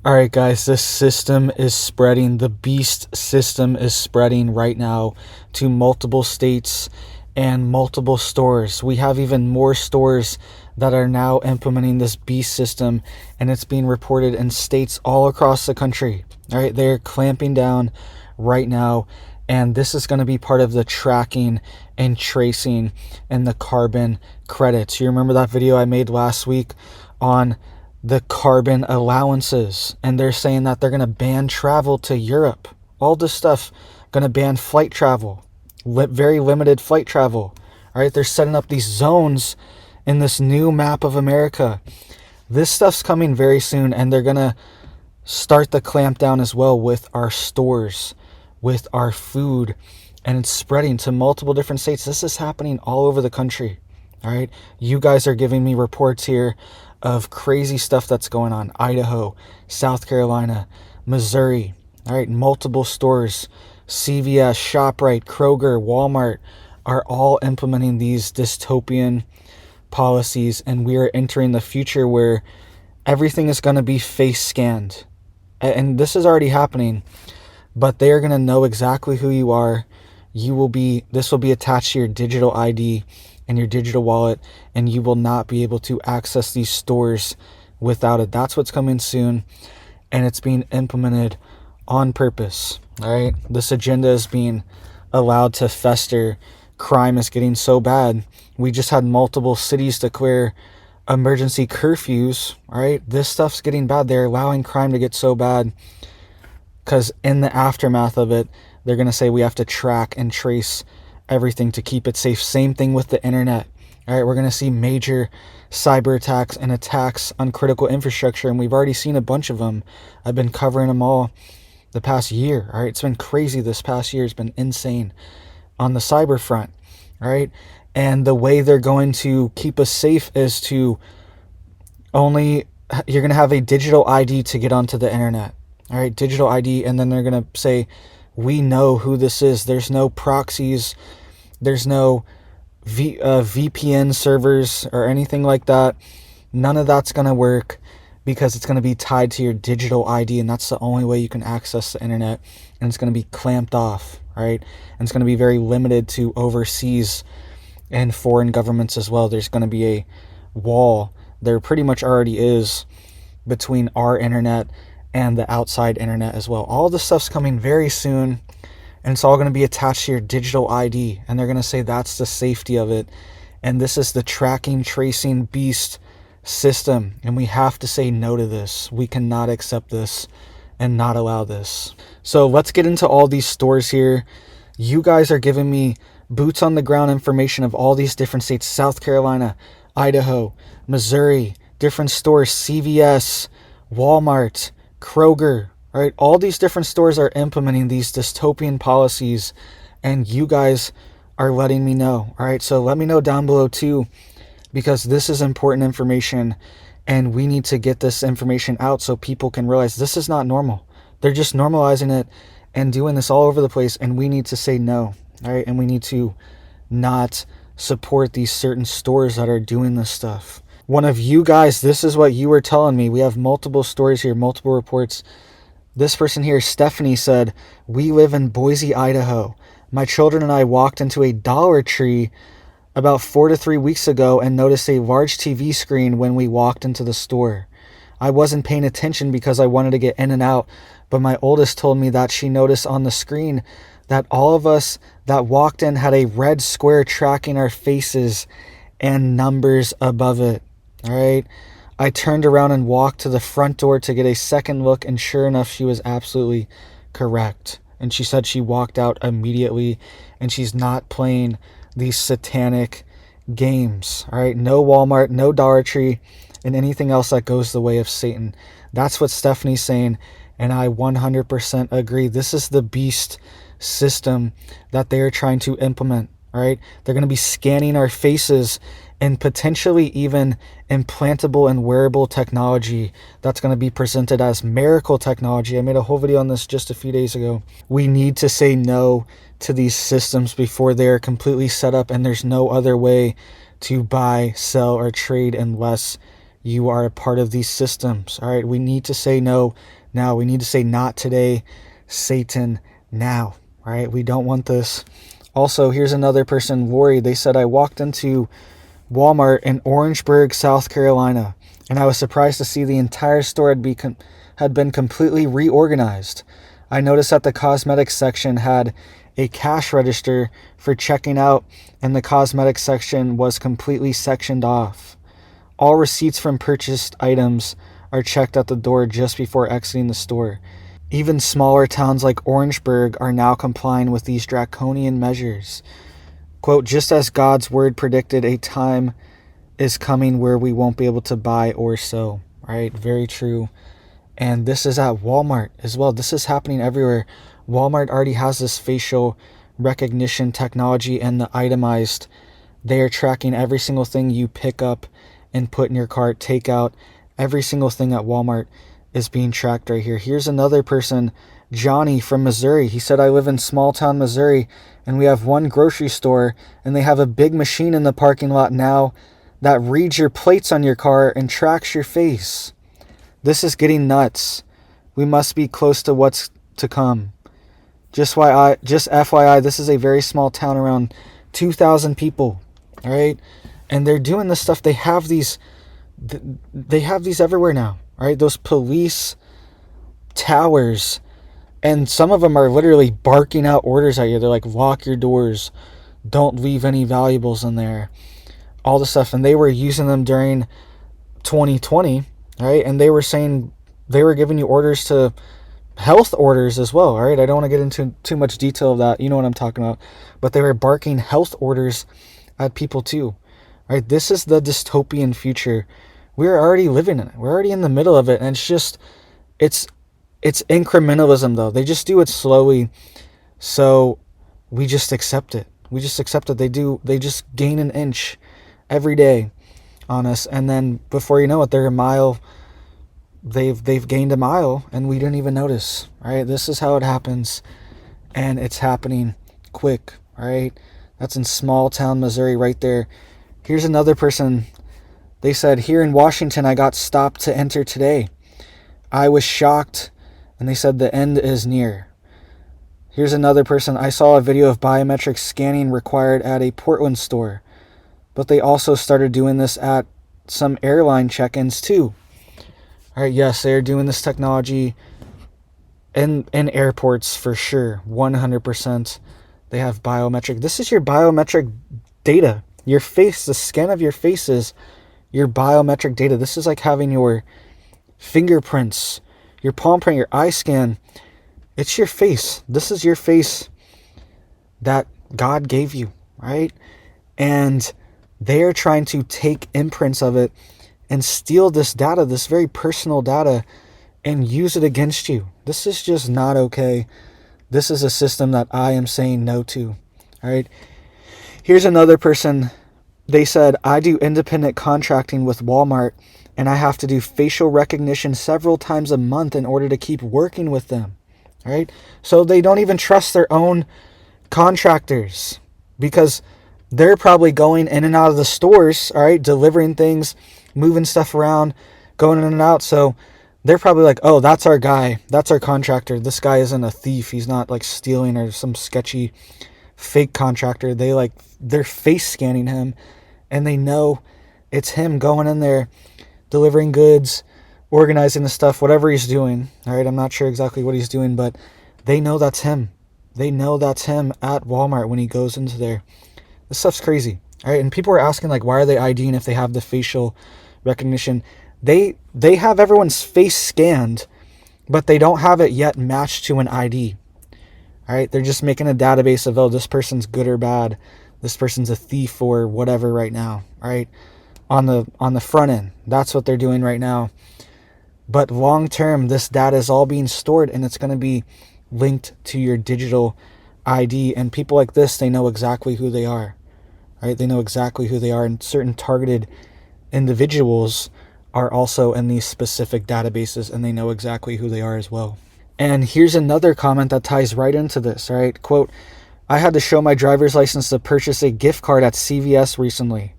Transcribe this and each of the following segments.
All right, guys, this system is spreading. The beast system is spreading right now to multiple states and multiple stores. We have even more stores that are now implementing this beast system, and it's being reported in states all across the country. All right, they're clamping down right now, and this is going to be part of the tracking and tracing and the carbon credits. You remember that video I made last week on the carbon allowances, and they're saying that they're going to ban travel to Europe. All this stuff going to ban flight travel, very limited flight travel. All right, they're setting up these zones in this new map of America. This stuff's coming very soon, and they're going to start the clampdown as well with our stores, with our food, and it's spreading to multiple different states. This is happening all over the country. All right, you guys are giving me reports here of crazy stuff that's going on. Idaho, South Carolina, Missouri. All right, multiple stores, CVS, ShopRite, Kroger, Walmart are all implementing these dystopian policies, and we are entering the future where everything is going to be face scanned. And this is already happening, but they are going to know exactly who you are. This will be attached to your digital ID and your digital wallet, and you will not be able to access these stores without it. That's what's coming soon, and it's being implemented on purpose. All right, this agenda is being allowed to fester. Crime is getting so bad. We just had multiple cities declare emergency curfews. All right, this stuff's getting bad. They're allowing crime to get so bad because in the aftermath of it, they're going to say we have to track and trace everything to keep it safe. Same thing with the internet. All right, we're going to see major cyber attacks and attacks on critical infrastructure, and we've already seen a bunch of them. I've been covering them all the past year. All right, it's been crazy. This past year has been insane on the cyber front. All right, and the way they're going to keep us safe is to you're going to have a digital ID to get onto the internet. All right, digital ID, and then they're going to say, we know who this is. There's no proxies. There's no VPN servers or anything like that. None of that's going to work because it's going to be tied to your digital ID, and that's the only way you can access the internet, and it's going to be clamped off, right? And it's going to be very limited to overseas and foreign governments as well. There's going to be a wall. There pretty much already is between our internet and the outside internet as well. All this stuff's coming very soon, and it's all going to be attached to your digital ID, and they're going to say that's the safety of it, and this is the tracking, tracing beast system, and we have to say no to this. We cannot accept this and not allow this. So let's get into all these stores here. You guys are giving me boots on the ground information of all these different states: South Carolina, Idaho, Missouri, different stores, CVS, Walmart, Kroger, right? All these different stores are implementing these dystopian policies, and you guys are letting me know. All right, so let me know down below too, because this is important information, and we need to get this information out so people can realize this is not normal. They're just normalizing it and doing this all over the place, and we need to say no. All right, and we need to not support these certain stores that are doing this stuff. One of you guys, this is what you were telling me. We have multiple stories here, multiple reports. This person here, Stephanie, said, we live in Boise, Idaho. My children and I walked into a Dollar Tree about 4 to 3 weeks ago and noticed a large TV screen when we walked into the store. I wasn't paying attention because I wanted to get in and out, but my oldest told me that she noticed on the screen that all of us that walked in had a red square tracking our faces and numbers above it. All right. I turned around and walked to the front door to get a second look, and sure enough, she was absolutely correct. And she said she walked out immediately, and she's not playing these satanic games. All right. No Walmart, no Dollar Tree, and anything else that goes the way of Satan. That's what Stephanie's saying, and I 100% agree. This is the beast system that they are trying to implement. All right. They're going to be scanning our faces and potentially even implantable and wearable technology that's going to be presented as miracle technology. I made a whole video on this just a few days ago. We need to say no to these systems before they are completely set up, and there's no other way to buy, sell, or trade unless You are a part of these systems. All right. We need to say no now. We need to say not today, Satan, now. All right. We don't want this. Also, here's another person worried. They said, I walked into Walmart in Orangeburg, South Carolina, and I was surprised to see the entire store had been completely reorganized. I noticed that the cosmetics section had a cash register for checking out, and the cosmetics section was completely sectioned off. All receipts from purchased items are checked at the door just before exiting the store. Even smaller towns like Orangeburg are now complying with these draconian measures. Quote, just as God's word predicted, a time is coming where we won't be able to buy or sell. Right? Very true. And this is at Walmart as well. This is happening everywhere. Walmart already has this facial recognition technology and the itemized. They are tracking every single thing you pick up and put in your cart, take out. Every single thing at Walmart is being tracked right here. Here's another person, Johnny from Missouri. He said, I live in small town Missouri, and we have one grocery store, and they have a big machine in the parking lot now that reads your plates on your car and tracks your face. This is getting nuts. We must be close to what's to come. Just FYI, this is a very small town, around 2,000 people. All right, and they're doing this stuff. They have these everywhere now. All right, those police towers, and some of them are literally barking out orders at you. They're like, lock your doors, don't leave any valuables in there, all the stuff. And they were using them during 2020, right? And they were saying they were giving you orders to health orders as well. All right, I don't want to get into too much detail of that. You know what I'm talking about. But they were barking health orders at people too. All right, this is the dystopian future. We're already living in it. We're already in the middle of it. And it's incrementalism though. They just do it slowly. So we just accept it. We just accept it. They just gain an inch every day on us. And then before you know it, they're a mile. They've gained a mile and we didn't even notice. Right? This is how it happens. And it's happening quick. Right? That's in small town Missouri right there. Here's another person. They said, here in Washington, I got stopped to enter today. I was shocked, and they said the end is near. Here's another person. I saw a video of biometric scanning required at a Portland store, but they also started doing this at some airline check-ins too. All right, yes, they're doing this technology in airports for sure, 100%. They have biometric. This is your biometric data. Your face, the scan of your face is your biometric data. This is like having your fingerprints, your palm print, your eye scan. It's your face. This is your face that God gave you, right? And they are trying to take imprints of it and steal this data, this very personal data, and use it against you. This is just not okay. This is a system that I am saying no to, all right? Here's another person. They said, I do independent contracting with Walmart, and I have to do facial recognition several times a month in order to keep working with them. All right? So they don't even trust their own contractors because they're probably going in and out of the stores, all right, delivering things, moving stuff around, going in and out. So they're probably like, oh, that's our guy. That's our contractor. This guy isn't a thief. He's not like stealing or some sketchy fake contractor. They're face scanning him. And they know it's him going in there, delivering goods, organizing the stuff, whatever he's doing. All right, I'm not sure exactly what he's doing, but they know that's him. They know that's him at Walmart when he goes into there. This stuff's crazy. All right, and people are asking, like, why are they IDing if they have the facial recognition? They have everyone's face scanned, but they don't have it yet matched to an ID. All right, they're just making a database of, oh, this person's good or bad. This person's a thief or whatever right now, right? On the front end. That's what they're doing right now. But long term, this data is all being stored and it's going to be linked to your digital ID. And people like this, they know exactly who they are, right? They know exactly who they are. And certain targeted individuals are also in these specific databases and they know exactly who they are as well. And here's another comment that ties right into this, right? Quote, I had to show my driver's license to purchase a gift card at CVS recently.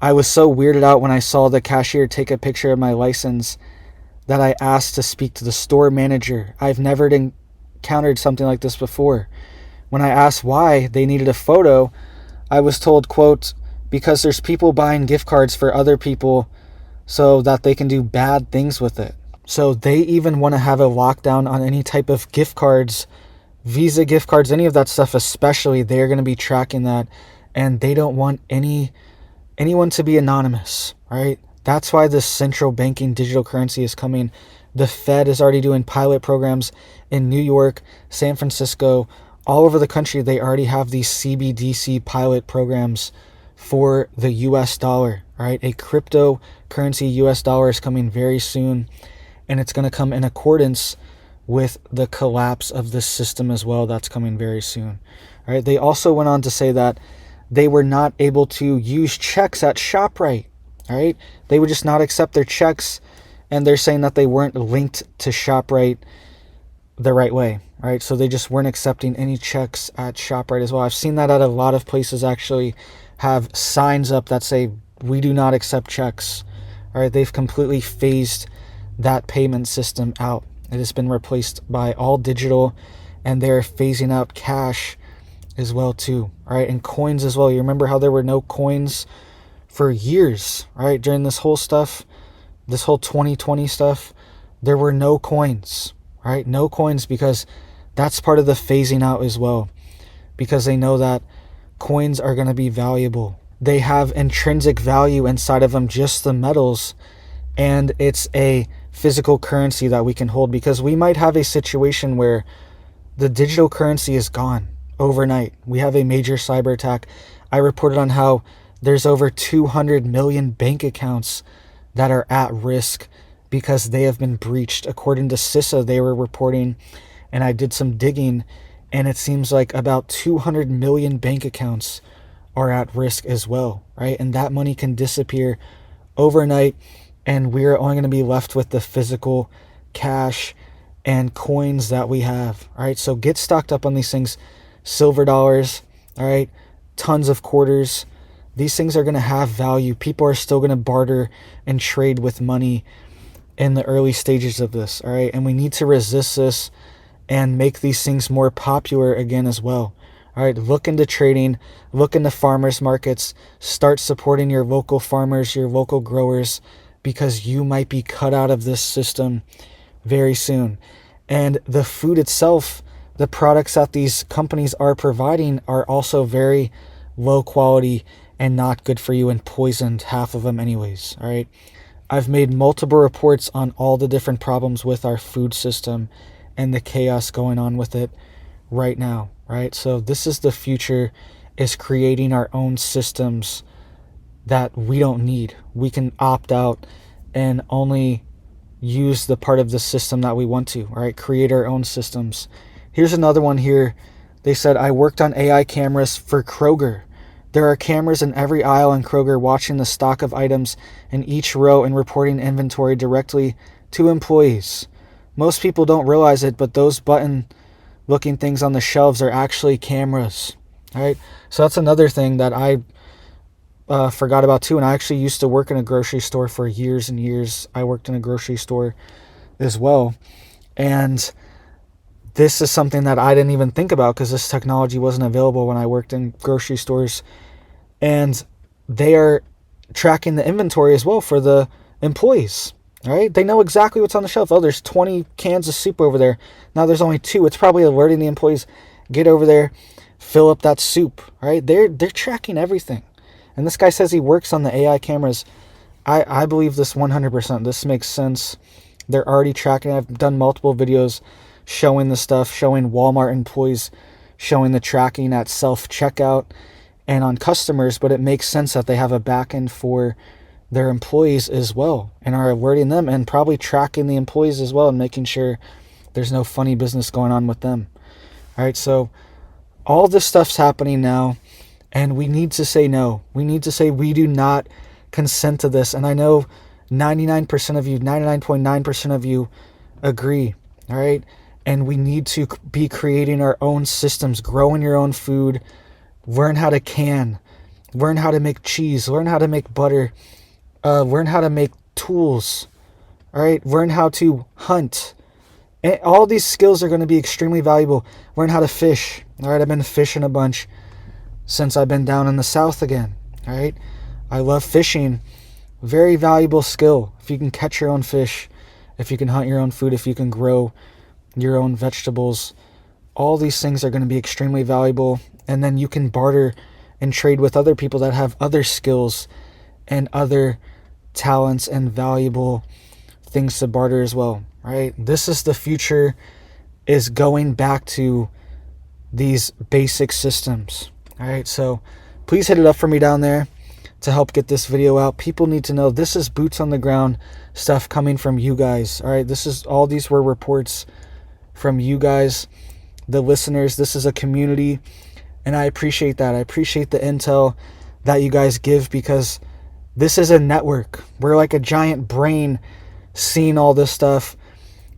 I was so weirded out when I saw the cashier take a picture of my license that I asked to speak to the store manager. I've never encountered something like this before. When I asked why they needed a photo, I was told, quote, because there's people buying gift cards for other people so that they can do bad things with it. So they even want to have a lockdown on any type of gift cards, Visa gift cards, any of that stuff especially. They're going to be tracking that, and they don't want anyone to be anonymous, right? That's why this central banking digital currency is coming. The Fed is already doing pilot programs in New York, San Francisco, all over the country. They already have these CBDC pilot programs for the US dollar, right? A cryptocurrency US dollar is coming very soon, and it's going to come in accordance with the collapse of this system as well. That's coming very soon, right? They also went on to say that they were not able to use checks at ShopRite, right? They would just not accept their checks, and they're saying that they weren't linked to ShopRite the right way, right? So they just weren't accepting any checks at ShopRite as well. I've seen that at a lot of places actually have signs up that say, we do not accept checks, all right? They've completely phased that payment system out. It has been replaced by all digital, and they're phasing out cash as well too, all right? And coins as well. You remember how there were no coins for years, right? During this whole stuff, this whole 2020 stuff, there were no coins, right? No coins, because that's part of the phasing out as well, because they know that coins are going to be valuable. They have intrinsic value inside of them, just the metals, and it's a physical currency that we can hold, because we might have a situation where the digital currency is gone overnight. We have a major cyber attack. I reported on how there's over 200 million bank accounts that are at risk because they have been breached. According to CISA, they were reporting, and I did some digging, and it seems like about 200 million bank accounts are at risk as well, right? And that money can disappear overnight, and we're only going to be left with the physical cash and coins that we have, all right? So get stocked up on these things. Silver dollars, all right? Tons of quarters. These things are going to have value. People are still going to barter and trade with money in the early stages of this, all right? And we need to resist this and make these things more popular again as well. All right, look into trading, look into farmers markets, start supporting your local farmers, your local growers, because you might be cut out of this system very soon. And the food itself, the products that these companies are providing are also very low quality and not good for you, and poisoned, half of them anyways, all right? I've made multiple reports on all the different problems with our food system and the chaos going on with it right now, right? So this is the future, is creating our own systems that we don't need. We can opt out and only use the part of the system that we want to, right? Create our own systems. Here's another one here. They said, I worked on AI cameras for Kroger. There are cameras in every aisle in Kroger watching the stock of items in each row and reporting inventory directly to employees. Most people don't realize it, but those button-looking things on the shelves are actually cameras, right? So that's another thing that I forgot about too. And I actually used to work in a grocery store for years and years. I worked in a grocery store as well. And this is something that I didn't even think about because this technology wasn't available when I worked in grocery stores. And they are tracking the inventory as well for the employees, right? They know exactly what's on the shelf. Oh, there's 20 cans of soup over there. Now there's only 2. It's probably alerting the employees, get over there, fill up that soup, right? They're tracking everything. And this guy says he works on the AI cameras. I believe this 100%. This makes sense. They're already tracking. I've done multiple videos showing the stuff, showing Walmart employees, showing the tracking at self-checkout and on customers, but it makes sense that they have a backend for their employees as well and are alerting them and probably tracking the employees as well and making sure there's no funny business going on with them. All right, so all this stuff's happening now, and we need to say no. We need to say we do not consent to this. And I know 99% of you, 99.9% of you agree, all right? And we need to be creating our own systems, growing your own food, learn how to can, learn how to make cheese, learn how to make butter, learn how to make tools, all right? Learn how to hunt. And all these skills are going to be extremely valuable. Learn how to fish, all right? I've been fishing a bunch since I've been down in the South again, all right? I love fishing. Very valuable skill. If you can catch your own fish, if you can hunt your own food, if you can grow your own vegetables, all these things are going to be extremely valuable. And then you can barter and trade with other people that have other skills and other talents and valuable things to barter as well, right? This is the future, is going back to these basic systems, all right? So please hit it up for me down there to help get this video out. People need to know this is boots on the ground stuff coming from you guys, all right? All these were reports from you guys, the listeners. This is a community, and I appreciate that. I appreciate the intel that you guys give, because this is a network. We're like a giant brain seeing all this stuff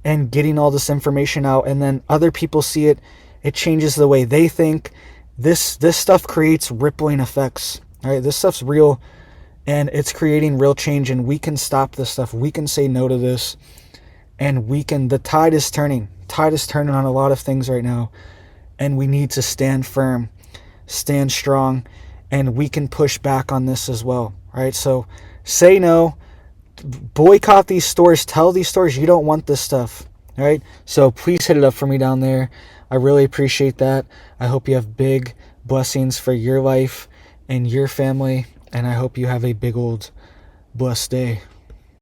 and getting all this information out, and then other people see it. It changes the way they think. This stuff creates rippling effects. All right, this stuff's real, and it's creating real change, and we can stop this stuff. We can say no to this, and the tide is turning. Tide is turning on a lot of things right now, and we need to stand firm, stand strong, and we can push back on this as well. All right, so say no, boycott these stores, tell these stores you don't want this stuff. All right, so please hit it up for me down there. I really appreciate that. I hope you have big blessings for your life and your family, and I hope you have a big old blessed day.